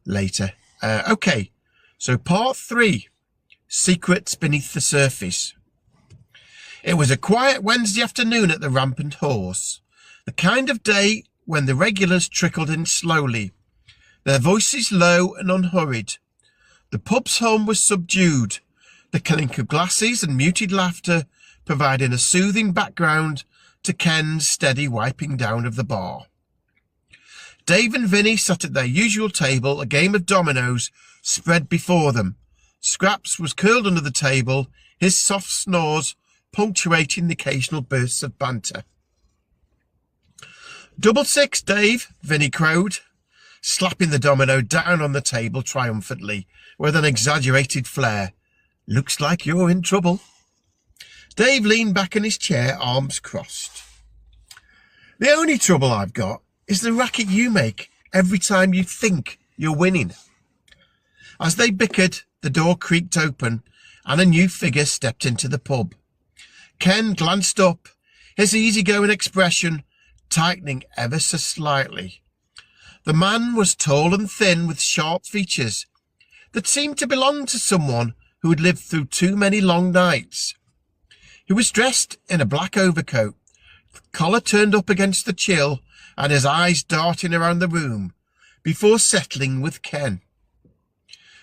later. Okay, so part 3, secrets beneath the surface. It was a quiet Wednesday afternoon at the Rampant Horse, the kind of day when the regulars trickled in slowly, their voices low and unhurried. The pub's hum was subdued, the clink of glasses and muted laughter providing a soothing background to Ken's steady wiping down of the bar. Dave and Vinny sat at their usual table, a game of dominoes spread before them. Scraps was curled under the table, his soft snores punctuating the occasional bursts of banter. "Double six, Dave," Vinny crowed, slapping the domino down on the table triumphantly with an exaggerated flair. "Looks like you're in trouble." Dave leaned back in his chair, arms crossed. "The only trouble I've got is the racket you make every time you think you're winning." As they bickered, the door creaked open and a new figure stepped into the pub. Ken glanced up, his easygoing expression tightening ever so slightly. The man was tall and thin with sharp features that seemed to belong to someone who had lived through too many long nights. He was dressed in a black overcoat, the collar turned up against the chill and his eyes darting around the room before settling with Ken.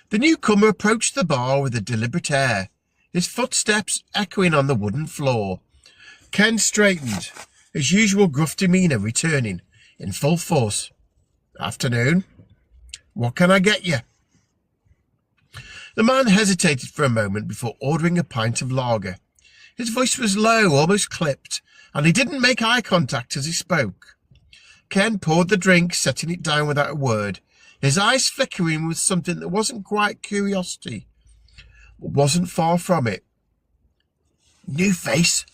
The newcomer approached the bar with a deliberate air, his footsteps echoing on the wooden floor. Ken straightened, his usual gruff demeanour returning in full force. "Afternoon. What can I get you?" The man hesitated for a moment before ordering a pint of lager. His voice was low, almost clipped, and he didn't make eye contact as he spoke. Ken poured the drink, setting it down without a word, his eyes flickering with something that wasn't quite curiosity, but wasn't far from it. "New face,"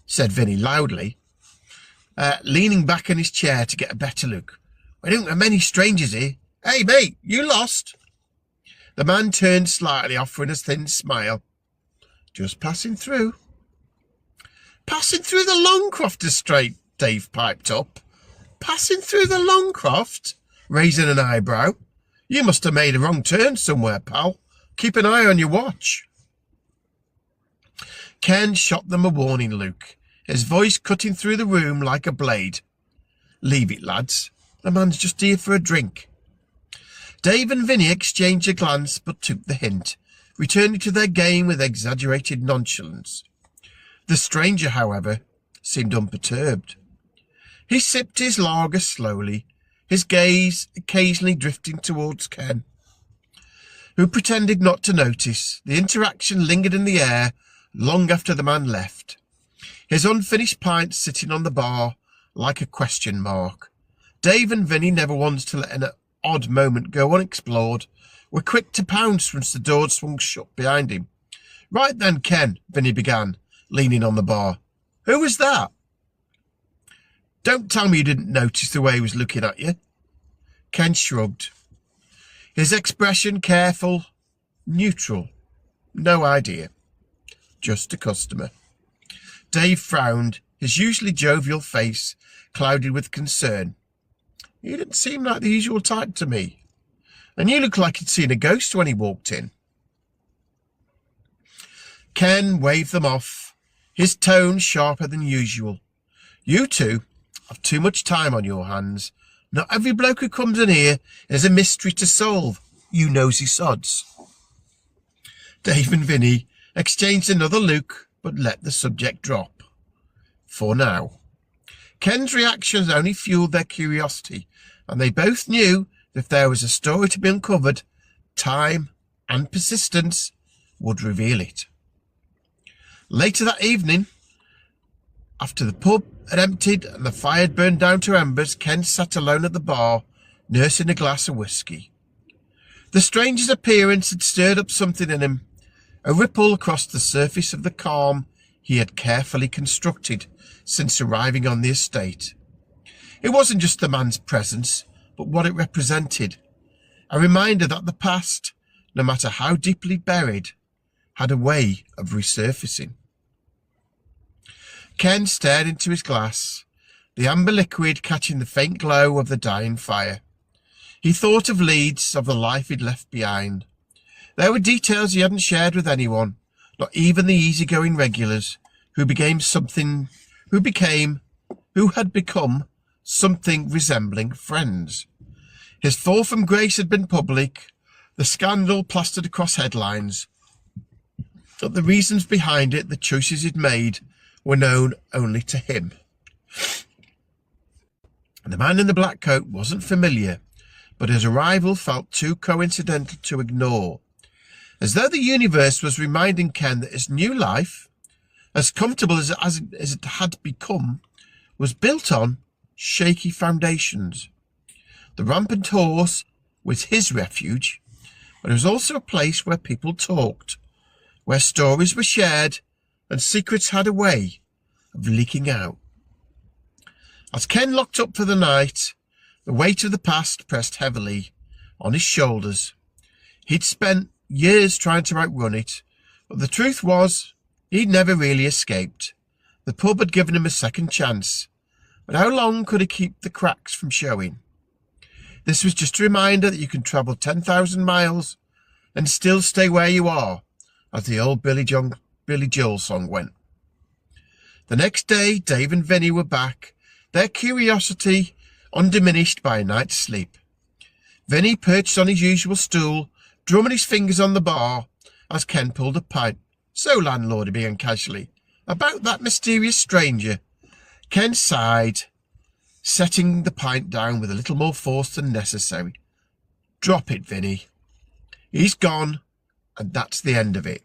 said Vinny loudly, leaning back in his chair to get a better look. "We don't have many strangers here. Hey, mate, you lost?" The man turned slightly, offering a thin smile. "Just passing through." "Passing through the Longcroft estate," Dave piped up. "Passing through the Longcroft?" Raising an eyebrow. "You must have made a wrong turn somewhere, pal. Keep an eye on your watch." Ken shot them a warning look, his voice cutting through the room like a blade. "Leave it, lads. The man's just here for a drink." Dave and Vinny exchanged a glance but took the hint, returning to their game with exaggerated nonchalance. The stranger, however, seemed unperturbed. He sipped his lager slowly, his gaze occasionally drifting towards Ken, who pretended not to notice. The interaction lingered in the air long after the man left, his unfinished pint sitting on the bar like a question mark. Dave and Vinny, never once to let an odd moment go unexplored, were quick to pounce once the door swung shut behind him. "Right then, Ken," Vinny began, leaning on the bar. "Who was that?" "Don't tell me you didn't notice the way he was looking at you." Ken shrugged, his expression careful, neutral. "No idea. Just a customer." Dave frowned, his usually jovial face clouded with concern. "You didn't seem like the usual type to me. And you look like you'd seen a ghost when he walked in." Ken waved them off, his tone sharper than usual. "You two have too much time on your hands. Not every bloke who comes in here is a mystery to solve, you nosy sods." Dave and Vinny exchanged another look, but let the subject drop. For now. Ken's reactions only fueled their curiosity, and they both knew that if there was a story to be uncovered, time and persistence would reveal it. Later that evening, after the pub had emptied and the fire had burned down to embers, Ken sat alone at the bar, nursing a glass of whiskey. The stranger's appearance had stirred up something in him, a ripple across the surface of the calm he had carefully constructed since arriving on the estate. It wasn't just the man's presence, but what it represented, a reminder that the past, no matter how deeply buried, had a way of resurfacing. Ken stared into his glass, the amber liquid catching the faint glow of the dying fire. He thought of Leeds, of the life he'd left behind. There were details he hadn't shared with anyone, not even the easygoing regulars, who had become something resembling friends. His fall from grace had been public, the scandal plastered across headlines, but the reasons behind it, the choices he'd made, were known only to him. The man in the black coat wasn't familiar, but his arrival felt too coincidental to ignore, as though the universe was reminding Ken that his new life, as comfortable as it had become, was built on shaky foundations. The Rampant Horse was his refuge, but it was also a place where people talked, where stories were shared and secrets had a way of leaking out. As Ken locked up for the night, the weight of the past pressed heavily on his shoulders. He'd spent years trying to outrun it, but the truth was he'd never really escaped. The pub had given him a second chance, but how long could he keep the cracks from showing? This was just a reminder that you can travel 10,000 miles and still stay where you are, as the old Billy Joel song went. The next day, Dave and Vinny were back, their curiosity undiminished by a night's sleep. Vinny perched on his usual stool, drumming his fingers on the bar as Ken pulled a pipe. "So, landlord," he began casually, "about that mysterious stranger." Ken sighed, setting the pint down with a little more force than necessary. "Drop it, Vinny. He's gone, and that's the end of it."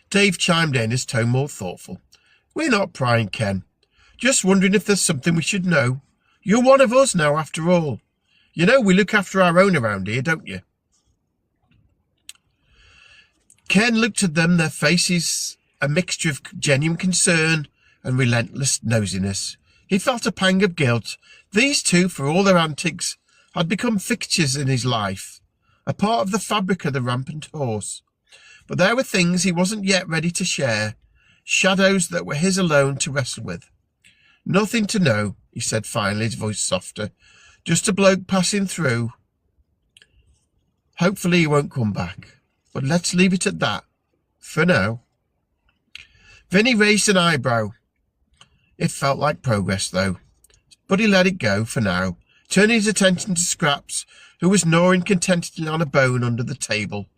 Dave chimed in, his tone more thoughtful. "We're not prying, Ken. Just wondering if there's something we should know. You're one of us now, after all. You know we look after our own around here, don't you?" Ken looked at them, their faces a mixture of genuine concern and relentless nosiness. He felt a pang of guilt. These two, for all their antics, had become fixtures in his life, a part of the fabric of the Rampant Horse. But there were things he wasn't yet ready to share, shadows that were his alone to wrestle with. "Nothing to know," he said finally, his voice softer. "Just a bloke passing through. Hopefully he won't come back. But let's leave it at that, for now." Vinny raised an eyebrow. It felt like progress, though. But he let it go for now, turning his attention to Scraps, who was gnawing contentedly on a bone under the table.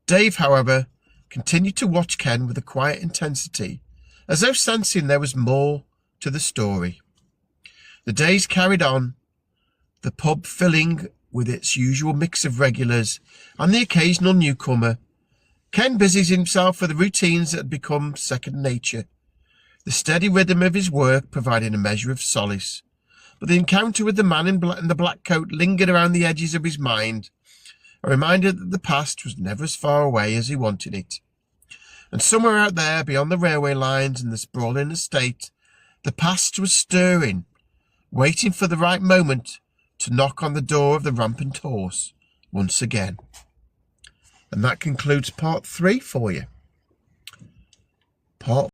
Dave, however, continued to watch Ken with a quiet intensity, as though sensing there was more to the story. The days carried on, the pub filling with its usual mix of regulars and the occasional newcomer. Ken busied himself with the routines that had become second nature, the steady rhythm of his work providing a measure of solace. But the encounter with the man in the black coat lingered around the edges of his mind, a reminder that the past was never as far away as he wanted it. And somewhere out there, beyond the railway lines and the sprawling estate, the past was stirring, waiting for the right moment to knock on the door of the Rampant Horse once again. And that concludes part 3 for you. Part